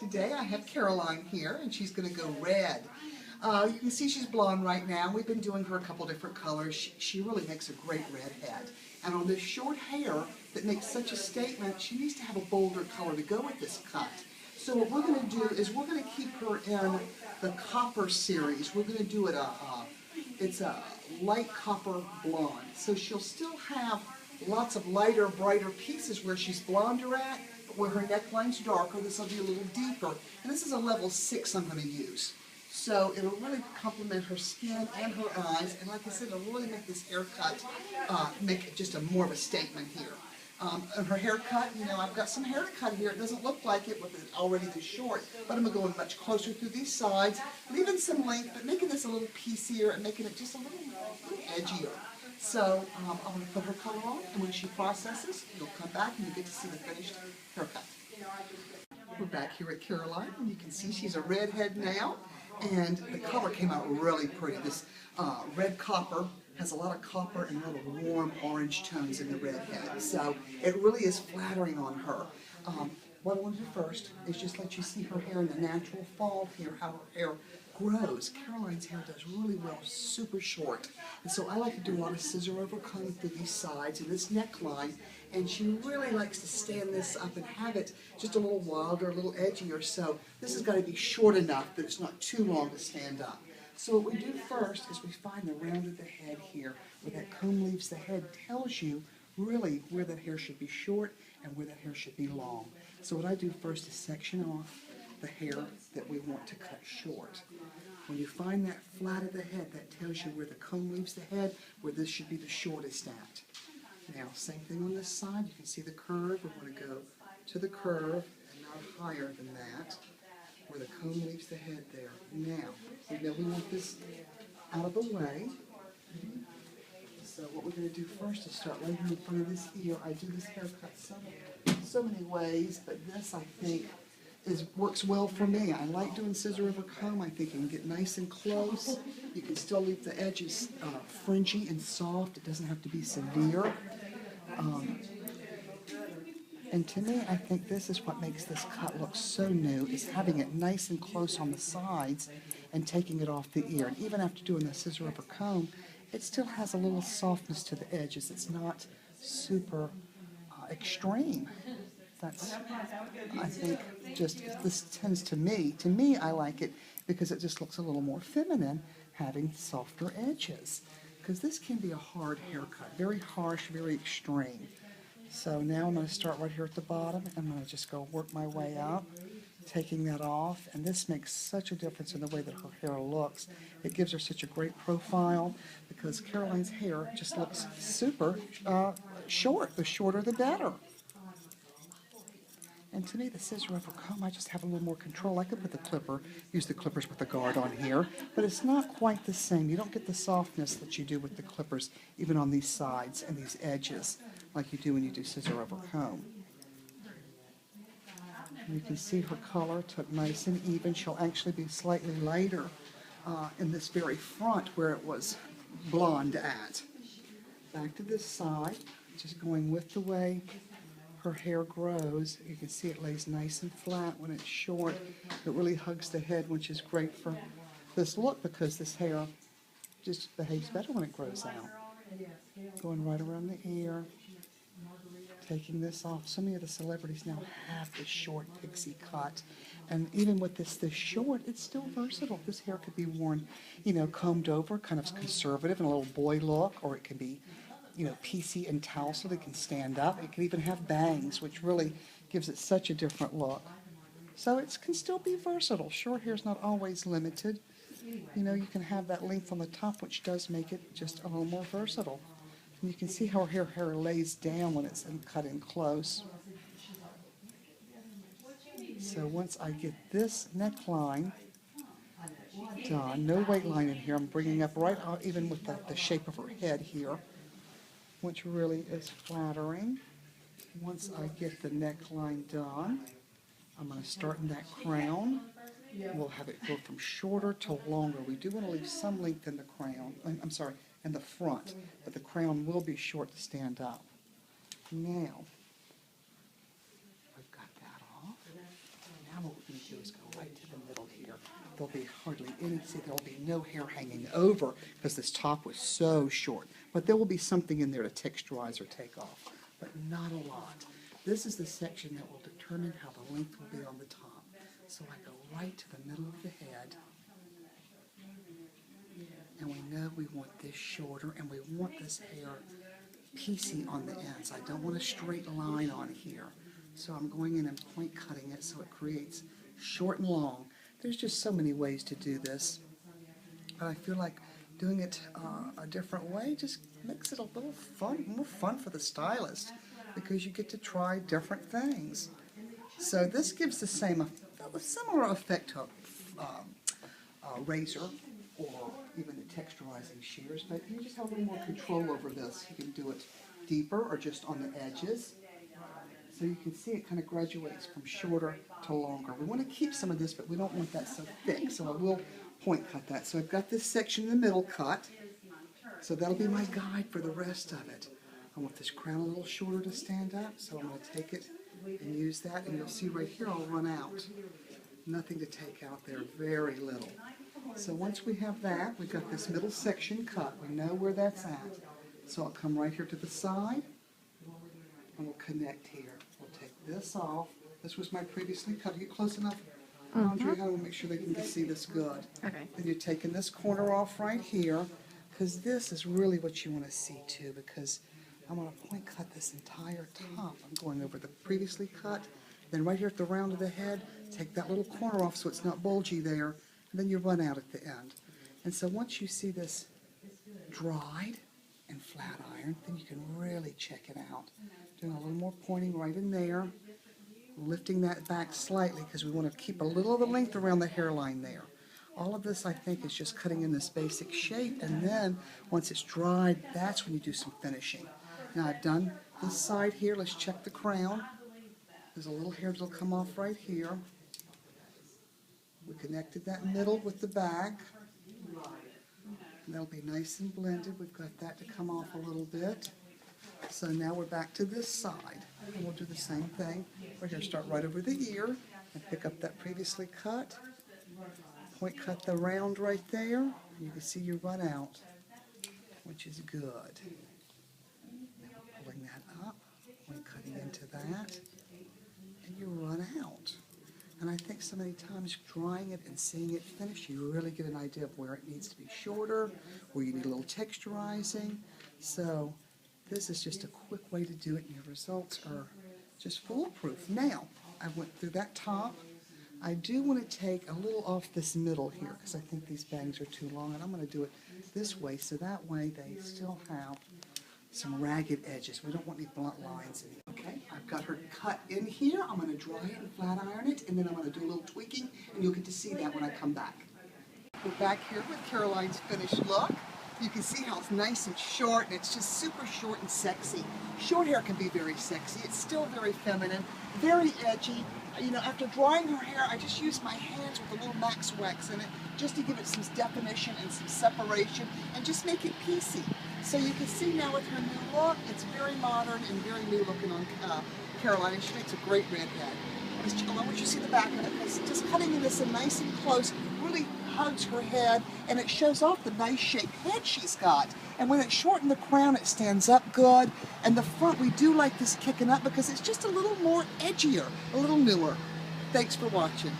Today I have Caroline here, and she's going to go red. You can see she's blonde right now. We've been doing her a couple different colors. She really makes a great redhead. And on this short hair that makes such a statement, she needs to have a bolder color to go with this cut. So what we're going to do is we're going to keep her in the copper series. We're going to do it it's a light copper blonde. So she'll still have lots of lighter, brighter pieces where she's blonder at, but where her neckline's darker, this will be a little deeper. And this is a level 6 I'm going to use. So it'll really complement her skin and her eyes, and like I said, it'll really make this haircut make it just more of a statement here. And her haircut, you know, I've got some hair to cut here. It doesn't look like it with it already this short, but I'm going to go in much closer through these sides, leaving some length, but making this a little piecier and making it just a little edgier. So I'm going to put her color on, and when she processes, you'll come back and you get to see the finished haircut. We're back here at Caroline, and you can see she's a redhead now, and the color came out really pretty. This red copper has a lot of copper and little warm orange tones in the redhead, so it really is flattering on her. What I want to do first is just let you see her hair in the natural fall here, how her hair grows. Caroline's hair does really well, super short. And so I like to do a lot of scissor over comb through these sides and this neckline, and she really likes to stand this up and have it just a little wilder, a little edgier, so this has got to be short enough that it's not too long to stand up. So what we do first is we find the round of the head here, where that comb leaves the head tells you really where that hair should be short and where that hair should be long. So what I do first is section off the hair that we want to cut short. When you find that flat of the head, that tells you where the comb leaves the head, where this should be the shortest at. Now, same thing on this side. You can see the curve. We want to go to the curve and not higher than that, where the comb leaves the head there. Now, we know we want this out of the way. So what we're going to do first is start right here in front of this ear. I do this haircut so many ways, but this, I think, works well for me. I like doing scissor over comb. I think you can get nice and close. You can still leave the edges fringy and soft. It doesn't have to be severe. And to me, I think this is what makes this cut look so new, is having it nice and close on the sides and taking it off the ear. And even after doing the scissor over comb, it still has a little softness to the edges. It's not super extreme. That's, I think, just, this tends to me, I like it because it just looks a little more feminine having softer edges. Because this can be a hard haircut, very harsh, very extreme. So now I'm going to start right here at the bottom. I'm going to just go work my way up, taking that off. And this makes such a difference in the way that her hair looks. It gives her such a great profile because Caroline's hair just looks super short. The shorter, the better. And to me, the scissor over comb, I just have a little more control. I could put the clipper, use the clippers with the guard on here, but it's not quite the same. You don't get the softness that you do with the clippers, even on these sides and these edges, like you do when you do scissor over comb. And you can see her color took nice and even. She'll actually be slightly lighter in this very front where it was blonde at. Back to this side, just going with the way her hair grows. You can see it lays nice and flat when it's short. It really hugs the head, which is great for this look because this hair just behaves better when it grows out. Going right around the ear, taking this off. So many of the celebrities now have this short pixie cut. And even with this short, it's still versatile. This hair could be worn, you know, combed over, kind of conservative and a little boy look, or it can be, you know, piecey and tousled. It can stand up. It can even have bangs, which really gives it such a different look. So it can still be versatile. Short hair is not always limited. You know, you can have that length on the top, which does make it just a little more versatile. And you can see how her hair lays down when it's cut in close. So once I get this neckline done, no weight line in here, I'm bringing up right out, even with the shape of her head here, which really is flattering. Once I get the neckline done, I'm going to start in that crown. We'll have it go from shorter to longer. We do want to leave some length in the crown, I'm sorry, in the front, but the crown will be short to stand up. Now, we've got that off. Now what we're going to do just go right to the middle here. There'll be hardly any, see, there'll be no hair hanging over because this top was so short. But there will be something in there to texturize or take off, but not a lot. This is the section that will determine how the length will be on the top. So I go right to the middle of the head. And we know we want this shorter, and we want this hair piecey on the ends. I don't want a straight line on here. So I'm going in and point cutting it so it creates short and long. There's just so many ways to do this. But I feel like doing it a different way just makes it a little fun, more fun for the stylist, because you get to try different things. So this gives the same, a similar effect to a razor or even the texturizing shears, but you just have a little more control over this. You can do it deeper or just on the edges. So you can see it kind of graduates from shorter to longer. We want to keep some of this, but we don't want that so thick, so I will point cut that. So I've got this section in the middle cut, so that'll be my guide for the rest of it. I want this crown a little shorter to stand up, so I'm going to take it and use that, and you'll see right here I'll run out. Nothing to take out there, very little. So once we have that, we've got this middle section cut. We know where that's at. So I'll come right here to the side, and we'll connect here. We'll take this off. This was my previously cut. Are you close enough, Andre? I want to make sure they can see this good. Okay. Then you're taking this corner off right here, because this is really what you want to see too, because I'm going to point cut this entire top. I'm going over the previously cut. Then right here at the round of the head, take that little corner off so it's not bulgy there, and then you run out at the end. And so once you see this dried and flat iron, then you can really check it out. Doing a little more pointing right in there, lifting that back slightly because we want to keep a little of the length around the hairline there. All of this, I think, is just cutting in this basic shape, and then once it's dried, that's when you do some finishing. Now I've done this side here. Let's check the crown. There's a little hair that'll come off right here. We connected that middle with the back. And that'll be nice and blended. We've got that to come off a little bit. So now we're back to this side. And we'll do the same thing. We're going to start right over the ear and pick up that previously cut. Point cut the round right there. You can see you run out, which is good. Now we're pulling that up, point cutting into that, and you run out. And I think so many times drying it and seeing it finish, you really get an idea of where it needs to be shorter, where you need a little texturizing. So this is just a quick way to do it, and your results are just foolproof. Now, I went through that top. I do want to take a little off this middle here because I think these bangs are too long, and I'm going to do it this way so that way they still have some ragged edges. We don't want any blunt lines in it. Okay, I've got her cut in here. I'm going to dry it and flat iron it, and then I'm going to do a little tweaking, and you'll get to see that when I come back. We're back here with Caroline's finished look. You can see how it's nice and short, and it's just super short and sexy. Short hair can be very sexy. It's still very feminine, very edgy. You know, after drying her hair, I just used my hands with a little Max Wax in it just to give it some definition and some separation and just make it piecey. So you can see now with her new look, it's very modern and very new looking on Caroline, and she makes a great redhead. I want you to see the back of it, because just cutting in this in nice and close really hugs her head, and it shows off the nice shaped head she's got. And when it's short in the crown, it stands up good. And the front, we do like this kicking up because it's just a little more edgier, a little newer. Thanks for watching.